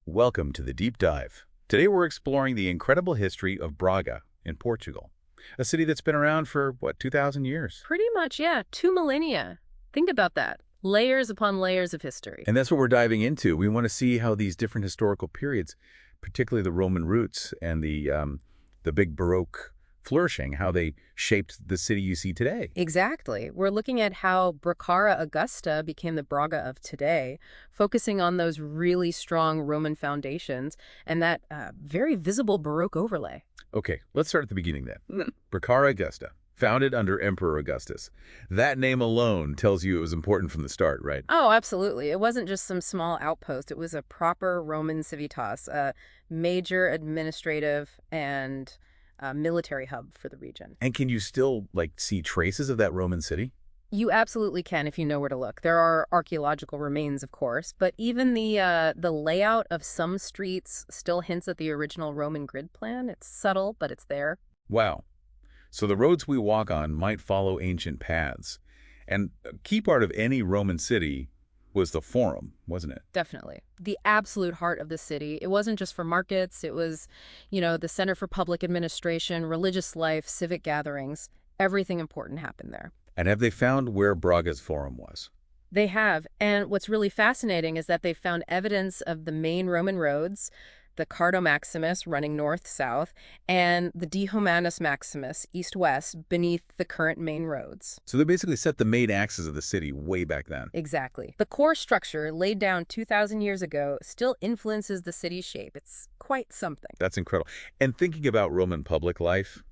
Welcome to the Deep Dive. Today we're exploring the incredible history of Braga in Portugal, a city that's been around for, 2,000 years. Pretty much, yeah. 2 millennia. Think about that. Layers upon layers of history. And that's what we're diving into. We want to see how these different historical periods, particularly the Roman roots and the big Baroque flourishing, how they shaped the city you see today. Exactly. We're looking at how Bracara Augusta became the Braga of today, focusing on those really strong Roman foundations and that very visible Baroque overlay. Okay, let's start at the beginning then. Bracara Augusta, founded under Emperor Augustus. That name alone tells you it was important from the start, right? Oh, absolutely. It wasn't just some small outpost. It was a proper Roman civitas, a major administrative and military hub for the region. And can you still, see traces of that Roman city? You absolutely can if you know where to look. There are archaeological remains, of course, but even the layout of some streets still hints at the original Roman grid plan. It's subtle, but it's there. Wow. So the roads we walk on might follow ancient paths. And a key part of any Roman city was the forum, wasn't it? Definitely. The absolute heart of the city. It wasn't just for markets. It was, the center for public administration, religious life, civic gatherings. Everything important happened there. And have they found where Braga's forum was? They have. And what's really fascinating is that they found evidence of the main Roman roads, the Cardo Maximus running north-south, and the Dihomanus Maximus east-west beneath the current main roads. So they basically set the main axis of the city way back then. Exactly. The core structure laid down 2,000 years ago still influences the city's shape. It's quite something. That's incredible. And thinking about Roman public life,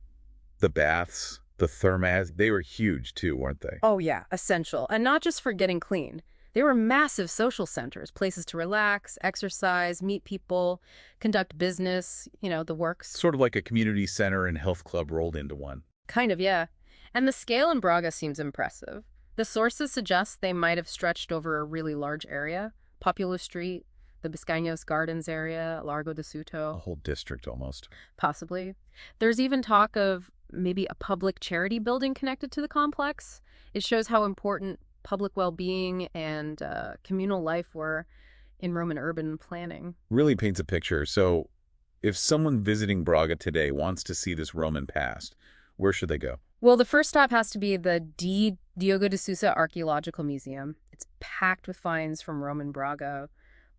the baths, the thermas, they were huge too, weren't they? Oh yeah, essential. And not just for getting clean. They were massive social centers, places to relax, exercise, meet people, conduct business, the works. Sort of like a community center and health club rolled into one. Kind of, yeah. And the scale in Braga seems impressive. The sources suggest they might have stretched over a really large area. Popular Street, the Biscaños Gardens area, Largo de A Suto. whole district almost. Possibly. There's even talk of maybe a public charity building connected to the complex. It shows how important public well-being and communal life were in Roman urban planning. Really paints a picture. So if someone visiting Braga today wants to see this Roman past, where should they go? Well, the first stop has to be the Diogo de Sousa Archaeological Museum. It's packed with finds from Roman Braga,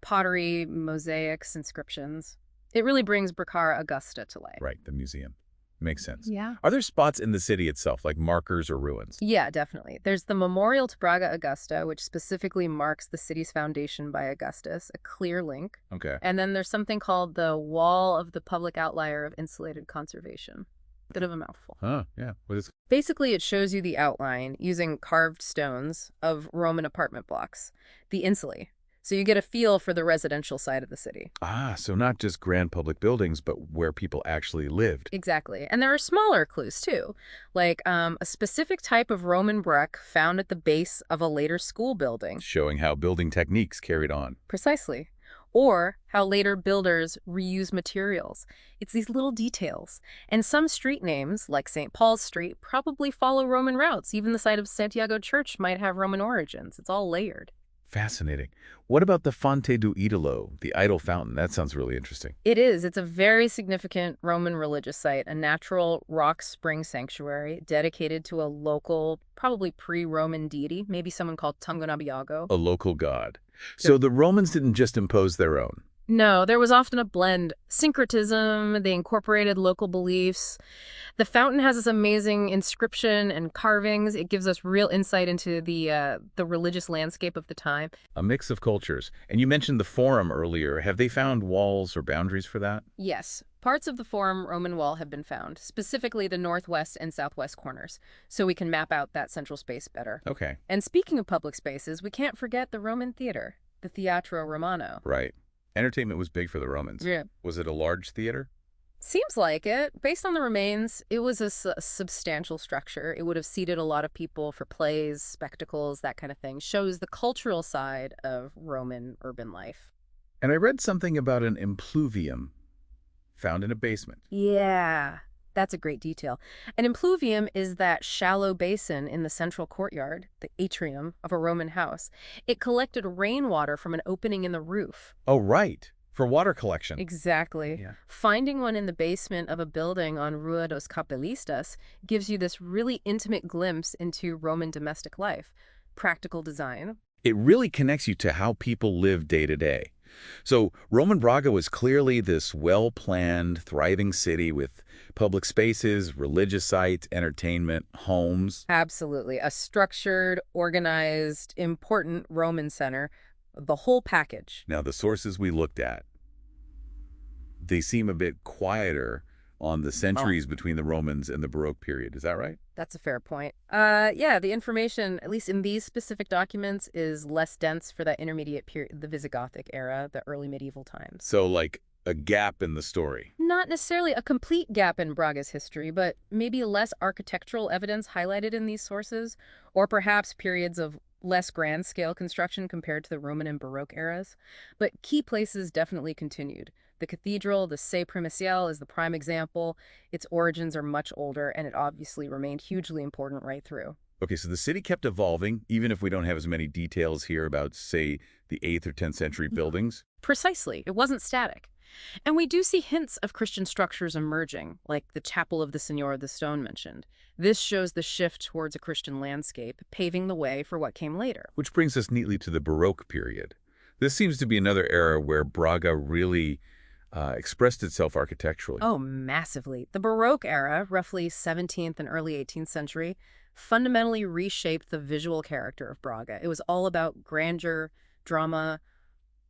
pottery, mosaics, inscriptions. It really brings Bracara Augusta to life. Right, the museum. Makes sense. Yeah. Are there spots in the city itself, like markers or ruins? Yeah, definitely. There's the Memorial to Braga Augusta, which specifically marks the city's foundation by Augustus, a clear link. Okay. And then there's something called the Wall of the Public Outlier of Insulated Conservation. Bit of a mouthful. Huh, yeah. What is... Basically, it shows you the outline using carved stones of Roman apartment blocks, the insulae. So you get a feel for the residential side of the city. Ah, so not just grand public buildings, but where people actually lived. Exactly. And there are smaller clues, too, like a specific type of Roman brick found at the base of a later school building. Showing how building techniques carried on. Precisely. Or how later builders reuse materials. It's these little details. And some street names, like St. Paul's Street, probably follow Roman routes. Even the site of Santiago Church might have Roman origins. It's all layered. Fascinating. What about the Fonte do Idolo, the idol fountain? That sounds really interesting. It is. It's a very significant Roman religious site, a natural rock spring sanctuary dedicated to a local, probably pre-Roman deity, maybe someone called Tungunabiago. A local god. So the Romans didn't just impose their own. No, there was often a blend. Syncretism, they incorporated local beliefs. The fountain has this amazing inscription and carvings. It gives us real insight into the religious landscape of the time. A mix of cultures. And you mentioned the Forum earlier. Have they found walls or boundaries for that? Yes, parts of the Forum Roman wall have been found, specifically the northwest and southwest corners, so we can map out that central space better. Okay. And speaking of public spaces, we can't forget the Roman theater, the Teatro Romano. Right. Entertainment was big for the Romans. Yeah. Was it a large theater? Seems like it. Based on the remains, it was a substantial structure. It would have seated a lot of people for plays, spectacles, that kind of thing. Shows the cultural side of Roman urban life. And I read something about an impluvium found in a basement. Yeah, that's a great detail. An impluvium is that shallow basin in the central courtyard, the atrium of a Roman house. It collected rainwater from an opening in the roof. Oh, right. For water collection. Exactly. Yeah. Finding one in the basement of a building on Rua dos Capelistas gives you this really intimate glimpse into Roman domestic life. Practical design. It really connects you to how people live day to day. So Roman Braga was clearly this well-planned, thriving city with public spaces, religious sites, entertainment, homes. Absolutely. A structured, organized, important Roman center. The whole package. Now, the sources we looked at, they seem a bit quieter on the Oh, centuries between the Romans and the Baroque period. Is that right? that's a fair point. Yeah, the information, at least in these specific documents, is less dense for that intermediate period, the Visigothic era, the early medieval times. So, like a gap in the story. Not necessarily a complete gap in Braga's history, but maybe less architectural evidence highlighted in these sources, or perhaps periods of less grand-scale construction compared to the Roman and Baroque eras. But key places definitely continued. The cathedral, the Sé Primicial, is the prime example. Its origins are much older, and it obviously remained hugely important right through. Okay, so the city kept evolving, even if we don't have as many details here about, say, the 8th or 10th century buildings. Precisely. It wasn't static. And we do see hints of Christian structures emerging, like the Chapel of the Signor of the Stone mentioned. This shows the shift towards a Christian landscape, paving the way for what came later. Which brings us neatly to the Baroque period. This seems to be another era where Braga really expressed itself architecturally. Oh, massively. The Baroque era, roughly 17th and early 18th century, fundamentally reshaped the visual character of Braga. It was all about grandeur, drama,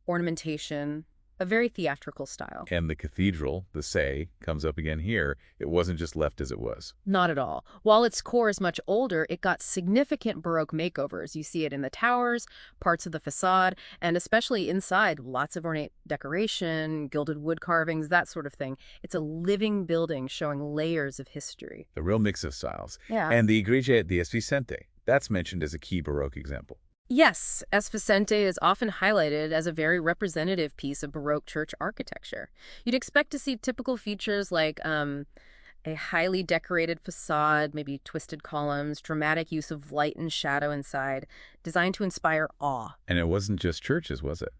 ornamentation, a very theatrical style. And the cathedral, the Say, comes up again here. It wasn't just left as it was. Not at all. While its core is much older, it got significant Baroque makeovers. You see it in the towers, parts of the facade, and especially inside, lots of ornate decoration, gilded wood carvings, that sort of thing. It's a living building showing layers of history. A real mix of styles. Yeah. And the Igreja de Vicente, that's mentioned as a key Baroque example. Yes, Esficente is often highlighted as a very representative piece of Baroque church architecture. You'd expect to see typical features like a highly decorated facade, maybe twisted columns, dramatic use of light and shadow inside, designed to inspire awe. And it wasn't just churches, was it?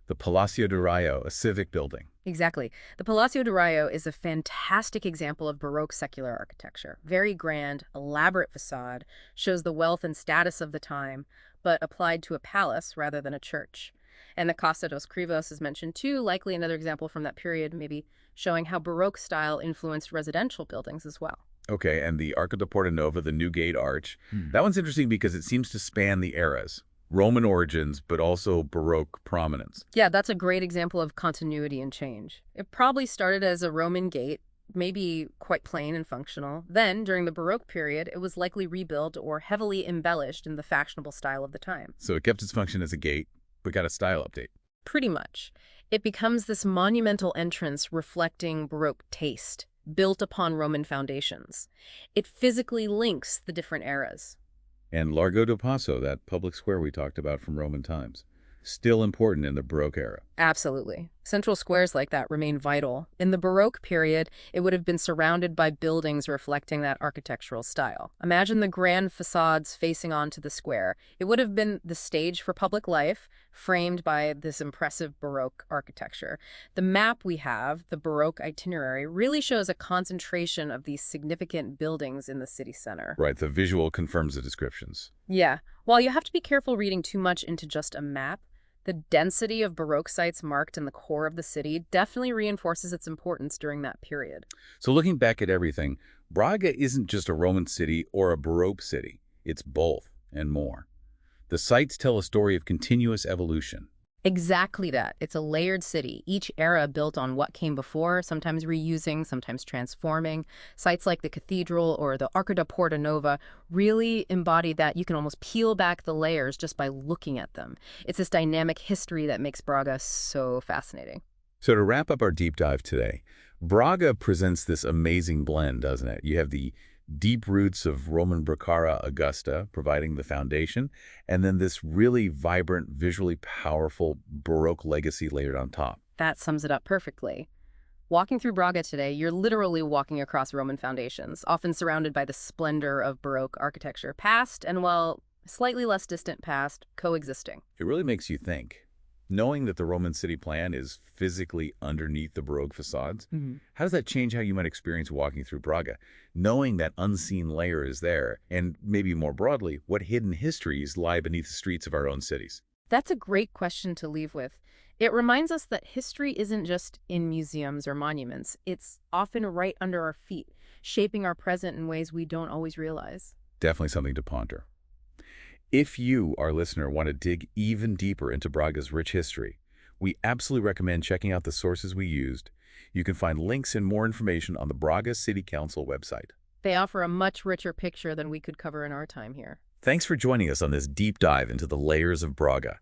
The Palacio de Rayo, a civic building. Exactly. The Palacio de Rayo is a fantastic example of Baroque secular architecture. Very grand, elaborate facade, shows the wealth and status of the time, but applied to a palace rather than a church. And the Casa dos Crivos is mentioned too, likely another example from that period, maybe showing how Baroque style influenced residential buildings as well. Okay, and the Arco de Porta Nova, the New Gate Arch. That one's interesting because it seems to span the eras. Roman origins, but also Baroque prominence. Yeah, that's a great example of continuity and change. It probably started as a Roman gate, maybe quite plain and functional. Then, during the Baroque period, it was likely rebuilt or heavily embellished in the fashionable style of the time. So it kept its function as a gate, but got a style update. Pretty much. It becomes this monumental entrance reflecting Baroque taste, built upon Roman foundations. It physically links the different eras. And Largo de Paso, that public square we talked about from Roman times, still important in the Baroque era. Absolutely. Central squares like that remain vital. In the Baroque period, it would have been surrounded by buildings reflecting that architectural style. Imagine the grand facades facing onto the square. It would have been the stage for public life, framed by this impressive Baroque architecture. The map we have, the Baroque itinerary, really shows a concentration of these significant buildings in the city center. Right, the visual confirms the descriptions. Yeah. While you have to be careful reading too much into just a map, the density of Baroque sites marked in the core of the city definitely reinforces its importance during that period. So looking back at everything, Braga isn't just a Roman city or a Baroque city. It's both and more. The sites tell a story of continuous evolution. Exactly that. It's a layered city, each era built on what came before, sometimes reusing, sometimes transforming. Sites like the cathedral or the Arco da Porta Nova really embody that. You can almost peel back the layers just by looking at them. It's this dynamic history that makes Braga so fascinating. So to wrap up our deep dive today, Braga presents this amazing blend, doesn't it? You have the deep roots of Roman Bracara Augusta providing the foundation, and then this really vibrant, visually powerful Baroque legacy layered on top. That sums it up perfectly. Walking through Braga today, you're literally walking across Roman foundations, often surrounded by the splendor of Baroque architecture, past and, well, slightly less distant past, coexisting. It really makes you think. Knowing that the Roman city plan is physically underneath the Baroque facades, Mhm. how does that change how you might experience walking through Braga? Knowing that unseen layer is there, and maybe more broadly, what hidden histories lie beneath the streets of our own cities? That's a great question to leave with. It reminds us that history isn't just in museums or monuments, it's often right under our feet, shaping our present in ways we don't always realize. Definitely something to ponder. If you, our listener, want to dig even deeper into Braga's rich history, we absolutely recommend checking out the sources we used. You can find links and more information on the Braga City Council website. They offer a much richer picture than we could cover in our time here. Thanks for joining us on this deep dive into the layers of Braga.